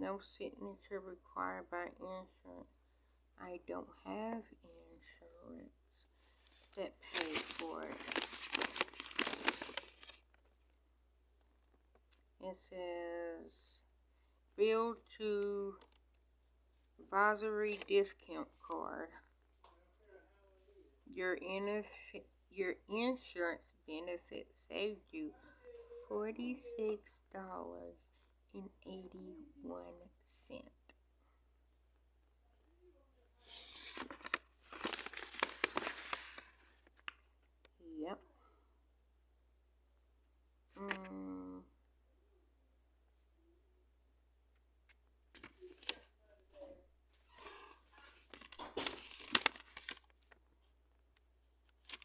No signature required by insurance. I don't have insurance that paid for it. It says bill to advisory discount card. Your insurance benefit saved you $46.81. Yep.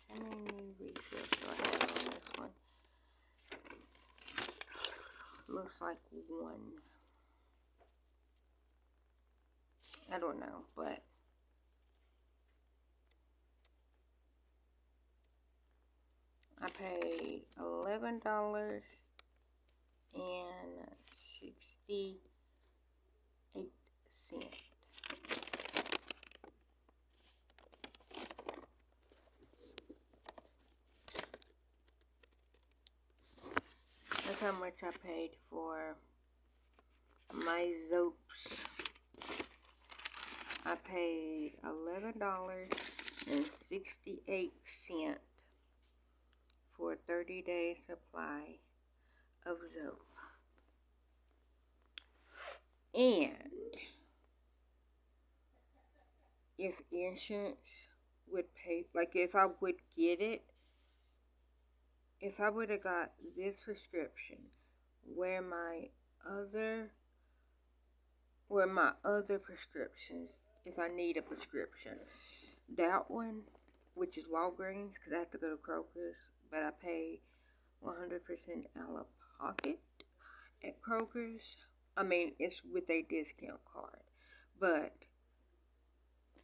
How many refills do I have on this one? Looks like one. I don't know, but I paid $11.68. That's how much I paid for my Zopes. I paid $11.68 for a 30-day supply of Zope. And if insurance would pay, like if I would get it, if I would have got this prescription where my other prescriptions, if I need a prescription, that one, which is Walgreens, because I have to go to Kroger's, but I pay 100% out of pocket at Kroger's. I mean, it's with a discount card, but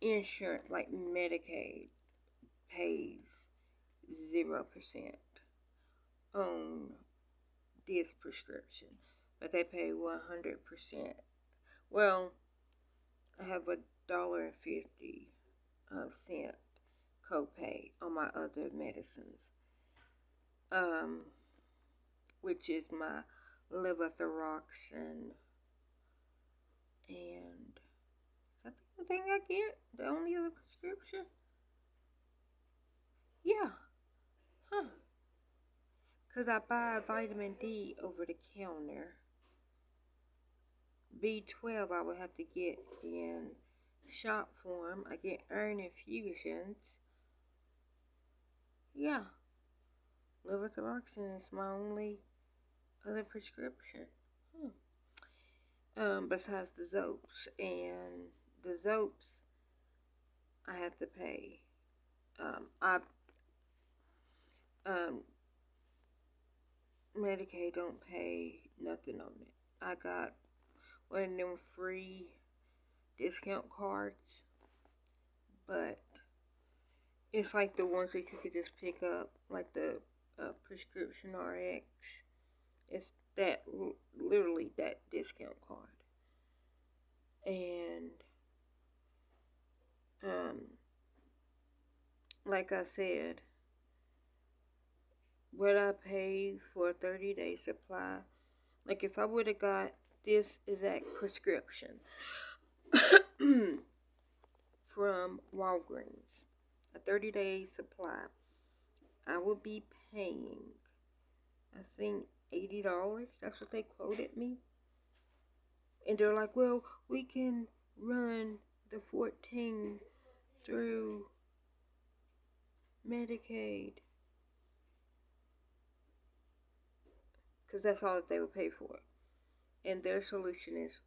insurance, like Medicaid, pays 0% on this prescription, but they pay 100%. Well, I have $1.50 copay on my other medicines, which is my levothyroxine, and that's the thing I get, the only other prescription. Yeah, huh? Because I buy vitamin D over the counter. B12 I would have to get in shop form. I get iron infusions. Yeah, levothyroxine is my only other prescription. Besides the Zopes, and the Zopes I have to pay. Medicaid don't pay nothing on it. I got one of them free discount cards, but it's like the ones that you could just pick up, like the prescription RX. It's that, literally that discount card. And like I said, what I paid for a 30-day supply, like if I would have got this exact prescription from Walgreens, a 30-day supply, I would be paying, I think, $80. That's what they quoted me. And they're like, well, we can run the 14 through Medicaid, because that's all that they would pay for. And their solution is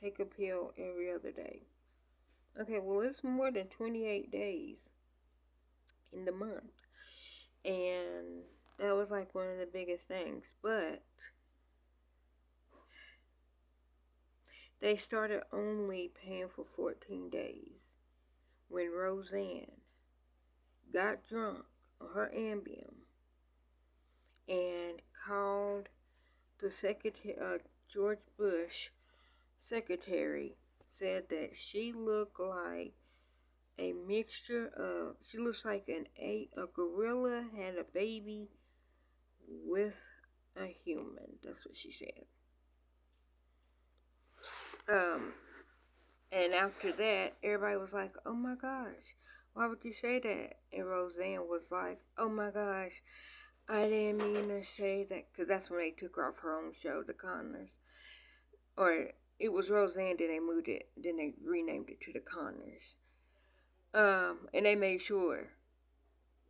take a pill every other day. Okay, well, it's more than 28 days in the month. And that was like one of the biggest things. But they started only paying for 14 days when Roseanne got drunk on her Ambien and called the Secretary, George Bush, secretary said that she looked like a mixture of, she looks like a gorilla had a baby with a human. That's what she said. And after that, everybody was like, oh my gosh, why would you say that? And Roseanne was like, oh my gosh, I didn't mean to say that. Because that's when they took her off her own show, The Conners. Or it was Roseanne, then they moved it, then they renamed it to The Conners. And they made sure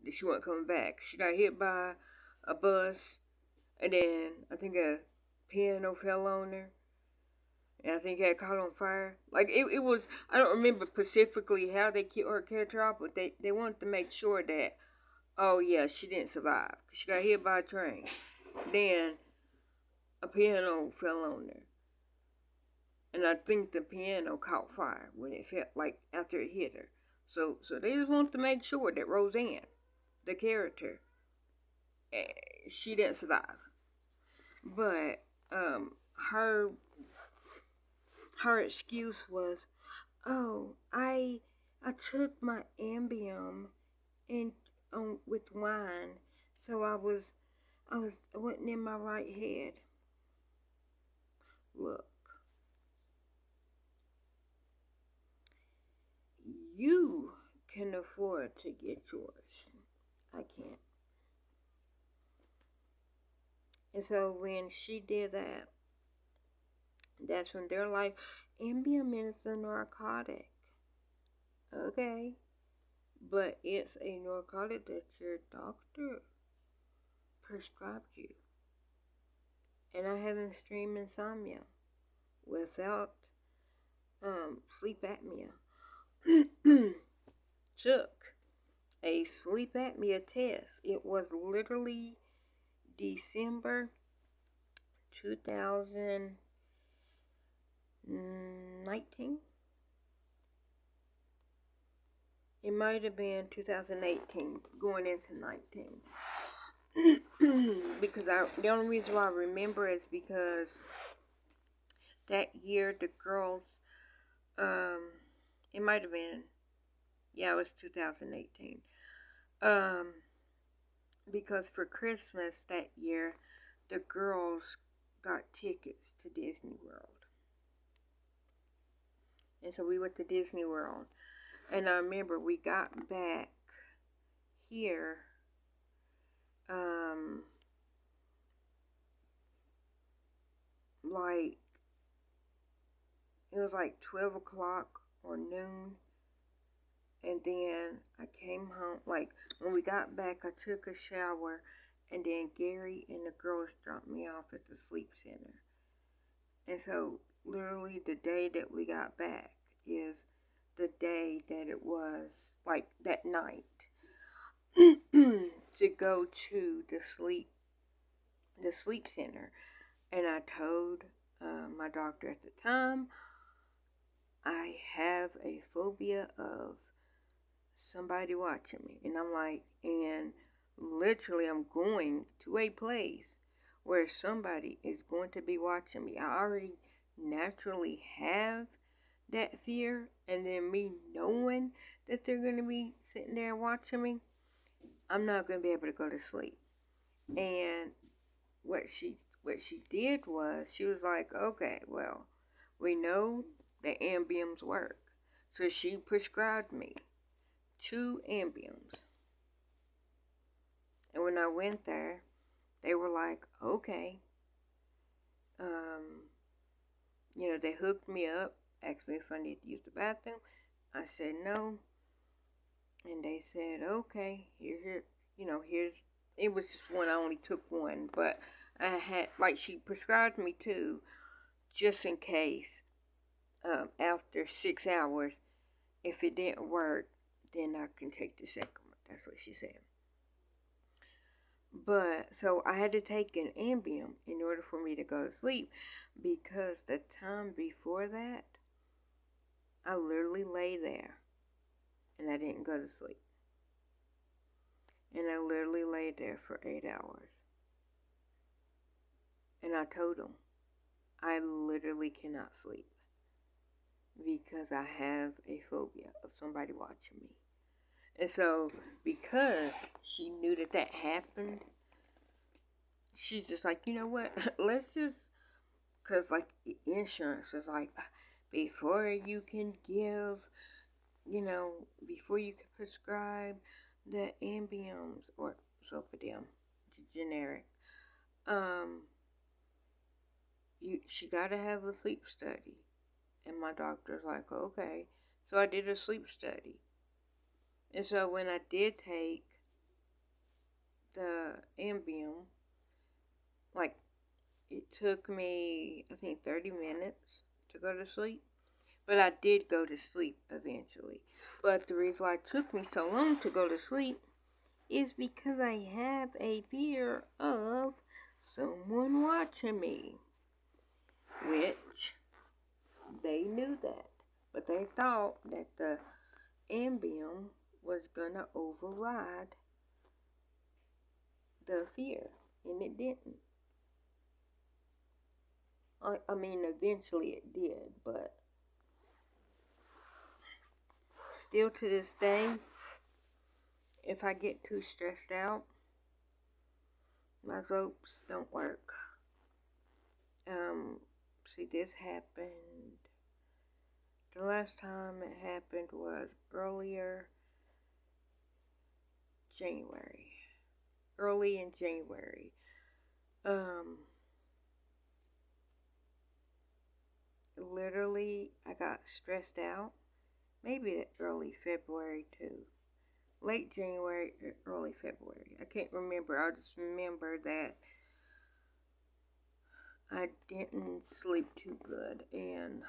that she wasn't coming back. She got hit by a bus, and then I think a piano fell on her. And I think it had caught on fire. Like, it was, I don't remember specifically how they killed her character off, but they wanted to make sure that, oh yeah, she didn't survive. She got hit by a train. Then a piano fell on her. And I think the piano caught fire when it felt like after it hit her. So they just wanted to make sure that Roseanne, the character, she didn't survive. But her excuse was, oh, I took my Ambien and with wine, so I wasn't in my right head. Look, you can afford to get yours. I can't. And so when she did that, that's when they're like, Ambien is a narcotic. Okay. But it's a narcotic that your doctor prescribed you. And I have extreme insomnia without sleep apnea. Took a sleep apnea test. It was literally December 2019. It might have been 2018 going into 19. Because the only reason why I remember is because that year the girls, it might have been, yeah, it was 2018. Because for Christmas that year, the girls got tickets to Disney World. And so we went to Disney World. And I remember we got back here, like, it was like 12 o'clock or noon. And then I came home, like, when we got back, I took a shower, and then Gary and the girls dropped me off at the sleep center. And so, literally, the day that we got back is the day that it was, like, that night, to go to the sleep center. And I told my doctor at the time, I have a phobia of somebody watching me. And I'm like, and literally I'm going to a place where somebody is going to be watching me. I already naturally have that fear, and then me knowing that they're going to be sitting there watching me, I'm not going to be able to go to sleep. And what she did was, she was like, okay, well, we know that Ambiens work. So she prescribed me 2 Ambiens. And when I went there, they were like, okay. They hooked me up, asked me if I need to use the bathroom. I said no. And they said, okay, here's, it was just one, I only took one, but I had, like, she prescribed me 2, just in case, after 6 hours, if it didn't work, then I can take the second one. That's what she said. But, so I had to take an Ambien in order for me to go to sleep, because the time before that, I literally lay there, and I didn't go to sleep. And I literally lay there for 8 hours. And I told them, I literally cannot sleep. because I have a phobia of somebody watching me. And so, because she knew that that happened, she's just like, you know what, let's just, because like insurance is like, before you can give, before you can prescribe the Ambiems or Zolpidem, generic, she got to have a sleep study. And my doctor's like, okay. So I did a sleep study. And so when I did take the Ambien, like, it took me, I think, 30 minutes to go to sleep. But I did go to sleep eventually. But the reason why it took me so long to go to sleep is because I have a fear of someone watching me. Which, they knew that. But they thought that the Ambien was gonna override the fear, and it didn't. I mean, eventually it did, but still to this day, if I get too stressed out, my ropes don't work. See, this happened, the last time it happened was early in January. Literally, I got stressed out, maybe early February too. Late January, early February. I can't remember. I just remember that I didn't sleep too good, and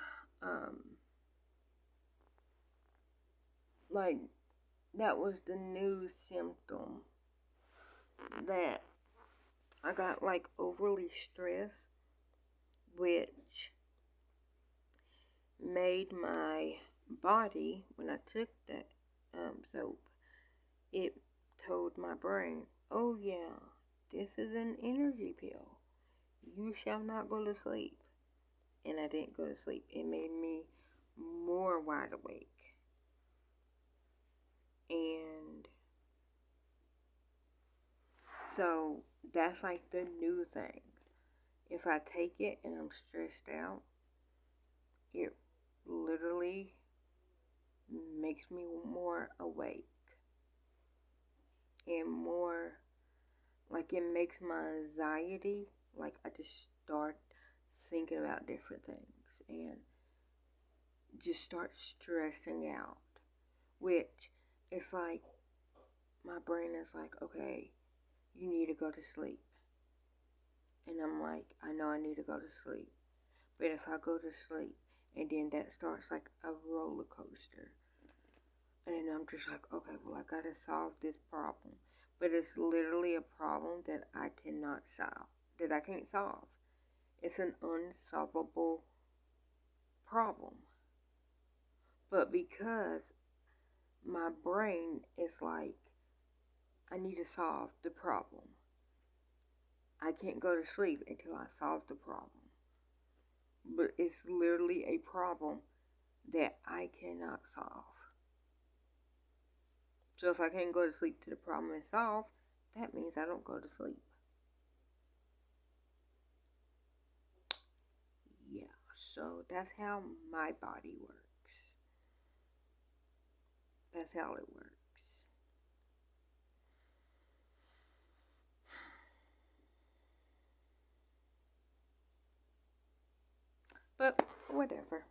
like, that was the new symptom, that I got like overly stressed, which made my body, when I took that soap, it told my brain, oh yeah, this is an energy pill. You shall not go to sleep. And I didn't go to sleep. It made me more wide awake. And so that's like the new thing. If I take it and I'm stressed out, it literally makes me more awake. And more, like, it makes my anxiety, like, I just start thinking about different things and just start stressing out, which it's like my brain is like, okay, you need to go to sleep. And I'm like, I know I need to go to sleep. But if I go to sleep, and then that starts like a roller coaster. And then I'm just like, okay, well, I gotta solve this problem. But it's literally a problem that I cannot solve, that I can't solve. It's an unsolvable problem. But because my brain is like, I need to solve the problem, I can't go to sleep until I solve the problem. But it's literally a problem that I cannot solve. So if I can't go to sleep till the problem is solved, that means I don't go to sleep. Yeah, so that's how my body works. That's how it works. But whatever.